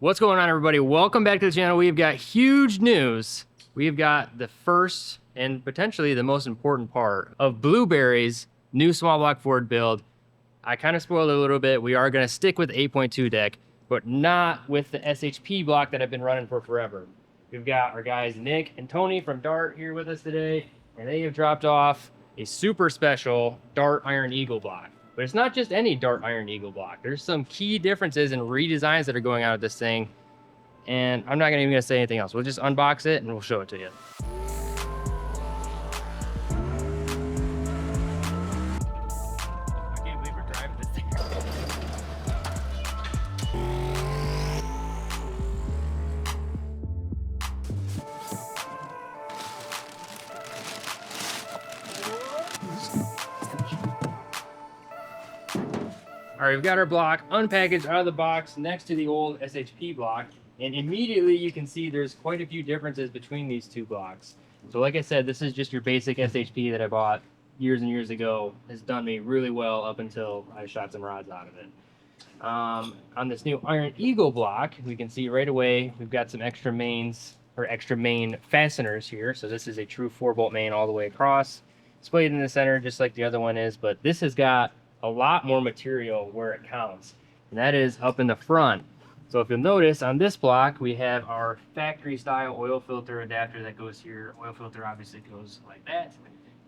What's going on, everybody? Welcome back to the channel. We've got huge news. We've got the first and potentially the most important part of Blueberry's new small block Ford build. I kind of spoiled it a little bit. We are going to stick with the 8.2 deck, but not with the SHP block that I've been running for forever. We've got our guys Nick and Tony from Dart here with us today, and they have dropped off a super special Dart Iron Eagle block. But it's not just any Dart Iron Eagle block. There's some key differences and redesigns that are going on with this thing. And I'm not even gonna say anything else. We'll just unbox it and we'll show it to you. I can't believe we're driving this thing. All right, we've got our block unpackaged out of the box next to the old SHP block. And immediately you can see there's quite a few differences between these two blocks. So like I said, this is just your basic SHP that I bought years and years ago. Has done me really well up until I shot some rods out of it. On this new Iron Eagle block, we can see right away, we've got some extra mains or extra main fasteners here. So this is a true 4-bolt main all the way across. Displayed in the center just like the other one is, but this has got a lot more material where it counts, and that is up in the front. So if you'll notice on this block, we have our factory style oil filter adapter that goes here. Oil filter obviously goes like that.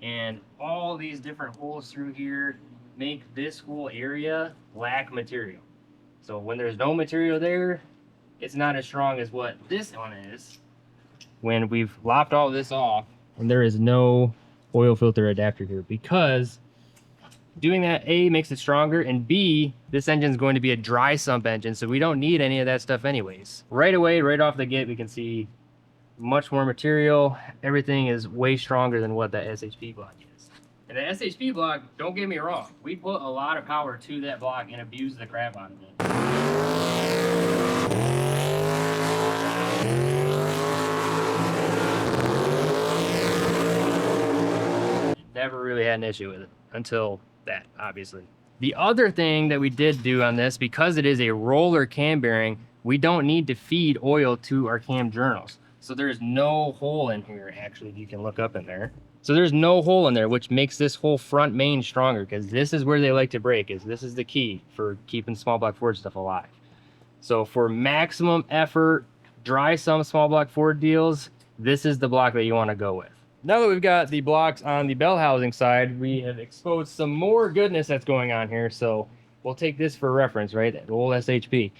And all these different holes through here make this whole area lack material. So when there's no material there, it's not as strong as what this one is. When we've lopped all this off and there is no oil filter adapter here, because doing that, A, makes it stronger, and B, this engine's going to be a dry sump engine, so we don't need any of that stuff anyways. Right away, right off the gate, we can see much more material. Everything is way stronger than what that SHP block is. And the SHP block, don't get me wrong, we put a lot of power to that block and abuse the crap out of it. Never really had an issue with it until that, obviously. The other thing that we did do on this, because it is a roller cam bearing, we don't need to feed oil to our cam journals. So there's no hole in here, actually, if you can look up in there. So there's no hole in there, which makes this whole front main stronger, because this is where they like to break, is this is the key for keeping small block Ford stuff alive. So for maximum effort, dry sump small block Ford deals, this is the block that you want to go with. Now that we've got the blocks on the bell housing side, we have exposed some more goodness that's going on here. So we'll take this for reference, right? That old SHP.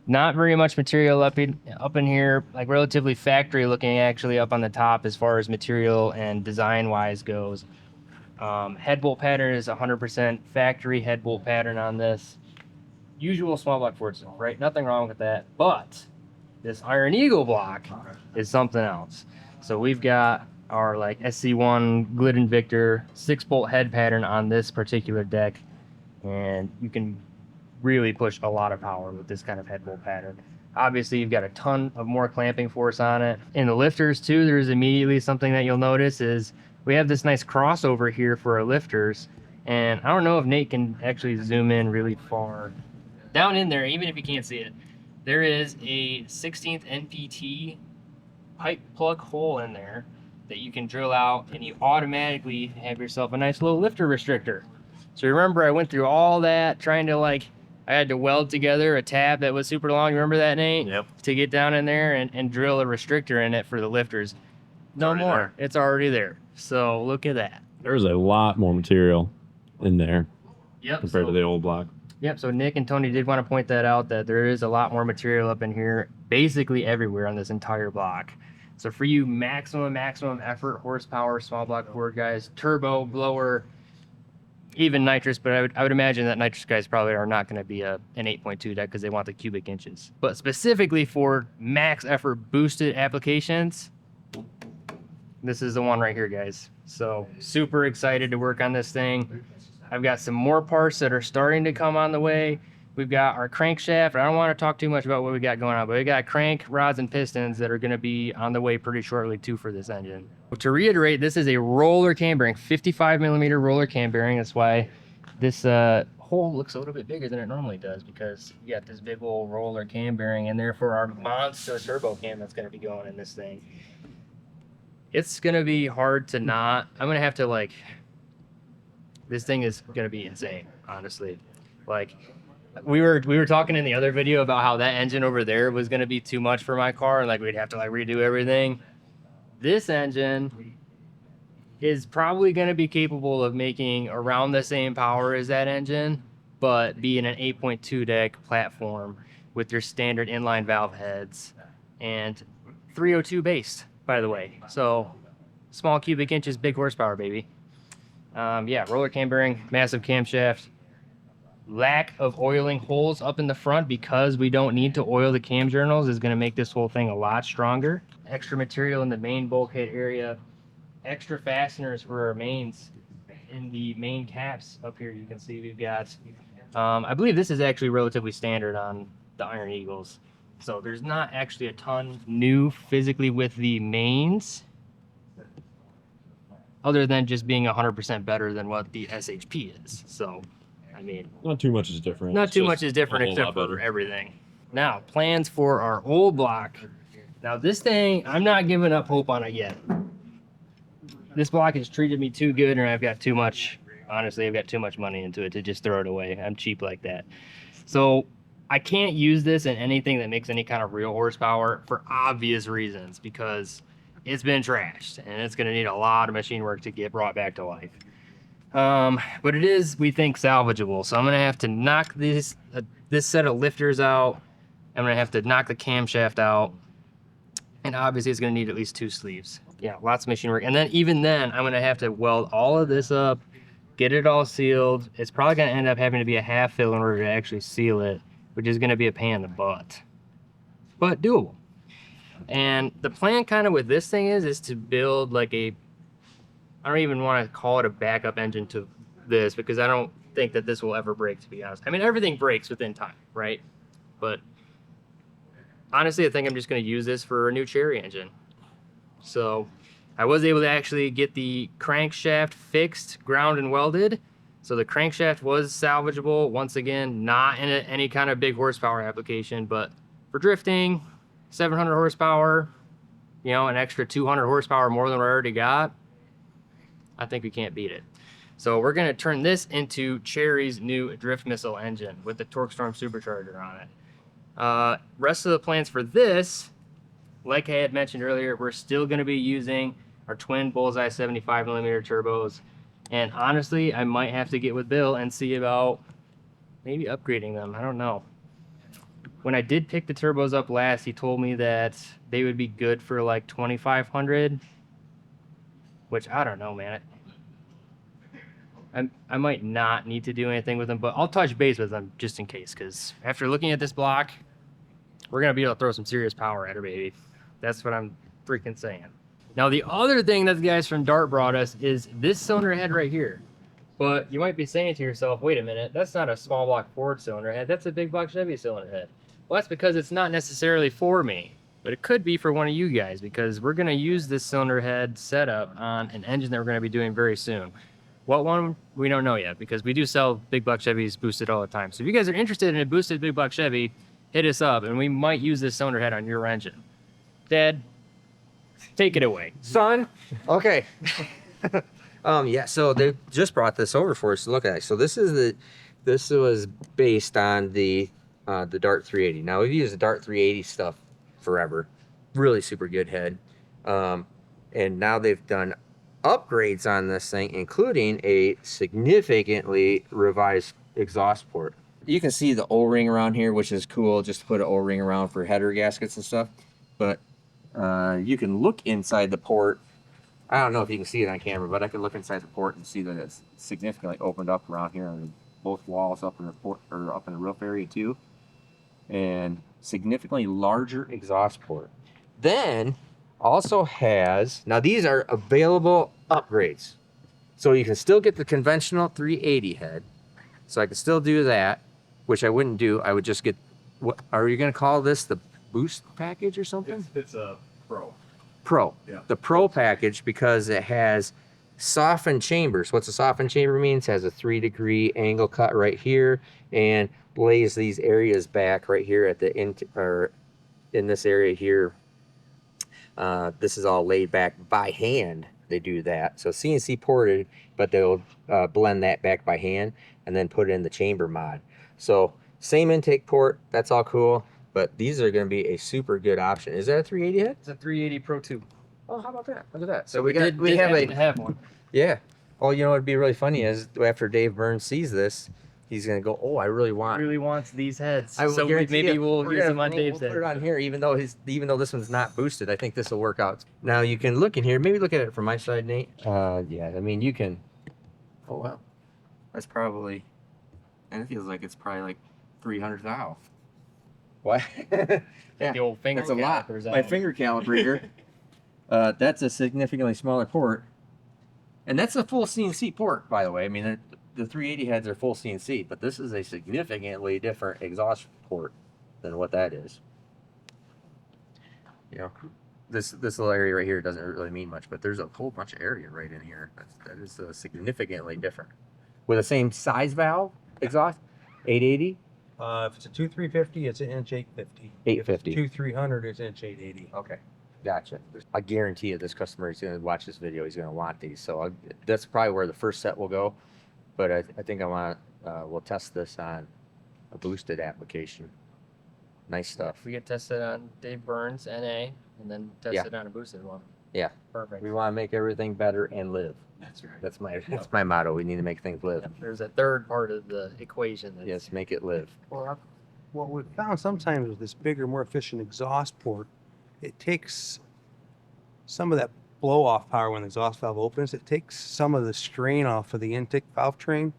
Not very much material up in here, like relatively factory looking actually up on the top as far as material and design wise goes. Head bolt pattern is 100% factory head bolt pattern on this. Usual small block Ford stuff, right? Nothing wrong with that. But this Iron Eagle block is something else. So we've got our like SC1 Glidden Victor 6-bolt head pattern on this particular deck, and you can really push a lot of power with this kind of head bolt pattern. Obviously you've got a ton of more clamping force on it. In the lifters too, there's immediately something that you'll notice is we have this nice crossover here for our lifters, and I don't know if Nate can actually zoom in really far down in there, even if you can't see it. There is a 16th NPT pipe plug hole in there that you can drill out, and you automatically have yourself a nice little lifter restrictor. So remember, I went through all that trying to I had to weld together a tab that was super long. Remember that, Nate? Yep. To get down in there and drill a restrictor in it for the lifters. No more. It's already there. So look at that. There's a lot more material in there. Yep. Compared to the old block. Yep. So Nick and Tony did want to point that out, that there is a lot more material up in here, basically everywhere on this entire block. So for you maximum effort, horsepower, small block Ford guys, turbo, blower, even nitrous, but I would imagine that nitrous guys probably are not going to be an 8.2 deck because they want the cubic inches. But specifically for max effort boosted applications, this is the one right here, guys. So super excited to work on this thing. I've got some more parts that are starting to come on the way. We've got our crankshaft. I don't want to talk too much about what we got going on, but we got crank, rods, and pistons that are going to be on the way pretty shortly too for this engine. To reiterate, this is a roller cam bearing, 55 millimeter roller cam bearing. That's why this hole looks a little bit bigger than it normally does because you got this big old roller cam bearing in there for our monster turbo cam that's going to be going in this thing. It's going to be hard to not. I'm going to have to like. This thing is going to be insane, honestly. Like we were talking in the other video about how that engine over there was going to be too much for my car and like we'd have to like redo everything. This engine is probably going to be capable of making around the same power as that engine, but being an 8.2 deck platform with your standard inline valve heads and 302 base, by the way. So small cubic inches, big horsepower, baby. Yeah, roller cam bearing, massive camshaft, lack of oiling holes up in the front because we don't need to oil the cam journals is going to make this whole thing a lot stronger. Extra material in the main bulkhead area, extra fasteners for our mains in the main caps up here. You can see we've got, I believe this is actually relatively standard on the Iron Eagles. So there's not actually a ton new physically with the mains, other than just being 100% better than what the SHP is. So, I mean, Not too much is different. not It's too just much is different a whole except lot for better. everything. Now, plans for our old block. Now, this thing, I'm not giving up hope on it yet. This block has treated me too good, and I've got too much, honestly, I've got too much money into it to just throw it away. I'm cheap like that. So, I can't use this in anything that makes any kind of real horsepower for obvious reasons, because it's been trashed, and it's going to need a lot of machine work to get brought back to life. But it is, we think, salvageable. So I'm going to have to knock this set of lifters out. I'm going to have to knock the camshaft out. And obviously it's going to need at least 2 sleeves. Yeah, lots of machine work. And then even then, I'm going to have to weld all of this up, get it all sealed. It's probably going to end up having to be a half fill in order to actually seal it, which is going to be a pain in the butt. But doable. And the plan kind of with this thing is to build like a, I don't even want to call it a backup engine to this because I don't think that this will ever break, to be honest. I mean, everything breaks within time, right? But honestly, I think I'm just going to use this for a new Cherry engine. So I was able to actually get the crankshaft fixed, ground and welded. So the crankshaft was salvageable. Once again, not in any kind of big horsepower application, but for drifting, 700 horsepower, you know, an extra 200 horsepower more than we already got. I think we can't beat it. So we're going to turn this into Cherry's new drift missile engine with the Torque Storm supercharger on it. Rest of the plans for this, like I had mentioned earlier, we're still going to be using our twin Bullseye 75mm turbos. And honestly, I might have to get with Bill and see about maybe upgrading them. I don't know. When I did pick the turbos up last, he told me that they would be good for like 2,500, which I don't know, man. I might not need to do anything with them, but I'll touch base with them just in case, because after looking at this block, we're going to be able to throw some serious power at her, baby. That's what I'm freaking saying. Now, the other thing that the guys from Dart brought us is this cylinder head right here. But you might be saying to yourself, wait a minute, that's not a small block Ford cylinder head. That's a big block Chevy cylinder head. Well, that's because it's not necessarily for me, but it could be for one of you guys, because we're going to use this cylinder head setup on an engine that we're going to be doing very soon. What one, we don't know yet, because we do sell big block Chevys boosted all the time. So if you guys are interested in a boosted big block Chevy, hit us up, and we might use this cylinder head on your engine. Dad, take it away. Son. Okay. Yeah, so they just brought this over for us to look at. So this was based on the Dart 380. Now we've used the Dart 380 stuff forever. Really super good head. And now they've done upgrades on this thing, including a significantly revised exhaust port. You can see the O-ring around here, which is cool, just to put an O-ring around for header gaskets and stuff. But you can look inside the port. I don't know if you can see it on camera, but I can look inside the port and see that it's significantly opened up around here on both walls up in the port, or up in the roof area too. And significantly larger exhaust port. Then also has, now these are available upgrades. So you can still get the conventional 380 head. So I can still do that, which I wouldn't do. I would just get, what are you going to call this, the boost package or something? It's a Pro. Pro. Yeah. The Pro package, because it has softened chambers. What's a softened chamber means? Has a 3-degree angle cut right here and lays these areas back right here at the or in this area here. This is all laid back by hand. They do that. So CNC ported, but they'll blend that back by hand and then put it in the chamber mod. So same intake port. That's all cool. But these are going to be a super good option. Is that a 380 head? It's a 380 Pro 2. Oh, how about that? Look at that. So we have to have one. Yeah. Oh, you know what'd be really funny is after Dave Burns sees this, he's gonna go, "Oh, I really want." Really wants these heads. So maybe we'll use them on Dave's We'll head. put it on here, even though this one's not boosted. I think this will work out. Now you can look in here. Maybe look at it from my side, Nate. Yeah. I mean, you can. Oh wow, that's probably. And it feels like it's probably like 300 thou. What? Yeah, The old finger that's a lot. calipers My out. finger calibrator. That's a significantly smaller port, and that's a full CNC port, by the way. I mean, the 380 heads are full CNC, but this is a significantly different exhaust port than what that is. You know, this little area right here doesn't really mean much, but there's a whole bunch of area right in here. That is significantly different. With the same size valve exhaust, 880. If it's a 2350, it's an inch 850. 850. If it's 2300, it's inch 880. Okay, gotcha. I guarantee you, this customer is going to watch this video. He's going to want these. So that's probably where the first set will go. But I think I want we'll test this on a boosted application. Nice stuff. We get tested on Dave Burns, NA, and then tested on a boosted one. Yeah. Perfect. We want to make everything better and live. That's right. That's my motto. We need to make things live. There's a third part of the equation. That's, Yes, make it live. Well, what we've found sometimes with this bigger, more efficient exhaust port, it takes some of that blow off power when the exhaust valve opens. It takes some of the strain off of the intake valve train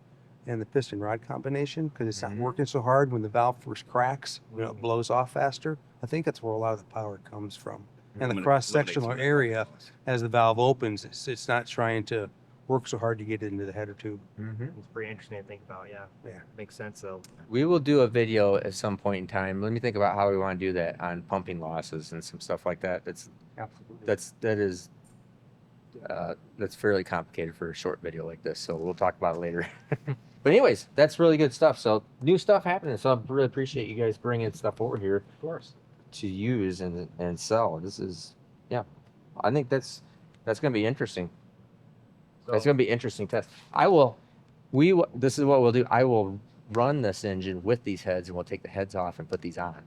and the piston rod combination because it's not Mhm. working so hard when the valve first cracks. You know, it blows off faster. I think that's where a lot of the power comes from. And the cross-sectional area, as the valve opens, it's not trying to work so hard to get it into the header tube. Mm-hmm. it's pretty interesting to think about. Yeah. Yeah. Makes sense though. We will do a video at some point in time. Let me think about how we want to do that on pumping losses and some stuff like that. Absolutely. That's fairly complicated for a short video like this. So we'll talk about it later. But anyways, that's really good stuff. So new stuff happening. So I really appreciate you guys bringing stuff over here. Of course. To use and sell. This is, yeah, I think that's going to be interesting. That's going to be interesting test. This is what we'll do. I will run this engine with these heads and we'll take the heads off and put these on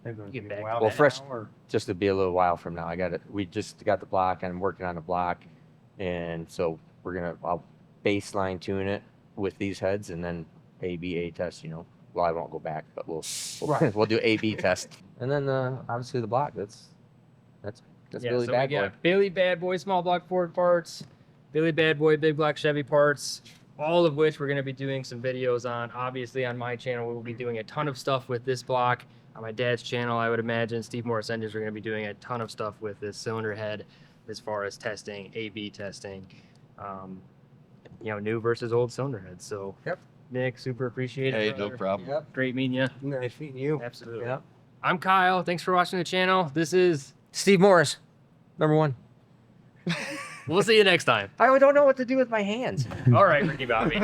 They're going to Get be back wild Well, now, fresh- or- just to be a little while from now. We just got the block. I'm working on the block. And so I'll baseline tune it with these heads and then A test, Well, I won't go back, but we'll Right. we'll do A/B test, and then obviously the block. That's Billy so Bad we Boy. got Billy Bad Boy small block Ford parts, Billy Bad Boy big block Chevy parts, all of which we're going to be doing some videos on. Obviously on my channel, we will be doing a ton of stuff with this block. On my dad's channel, I would imagine Steve Morris Engines are going to be doing a ton of stuff with this cylinder head as far as testing, A/B testing, new versus old cylinder heads. So Yep. Nick, super appreciate it. Hey, no brother. problem. Yep. Great meeting you. Nice meeting you. Absolutely. Yep. I'm Kyle. Thanks for watching the channel. This is. Steve Morris, #1. We'll see you next time. I don't know what to do with my hands. All right, Ricky Bobby.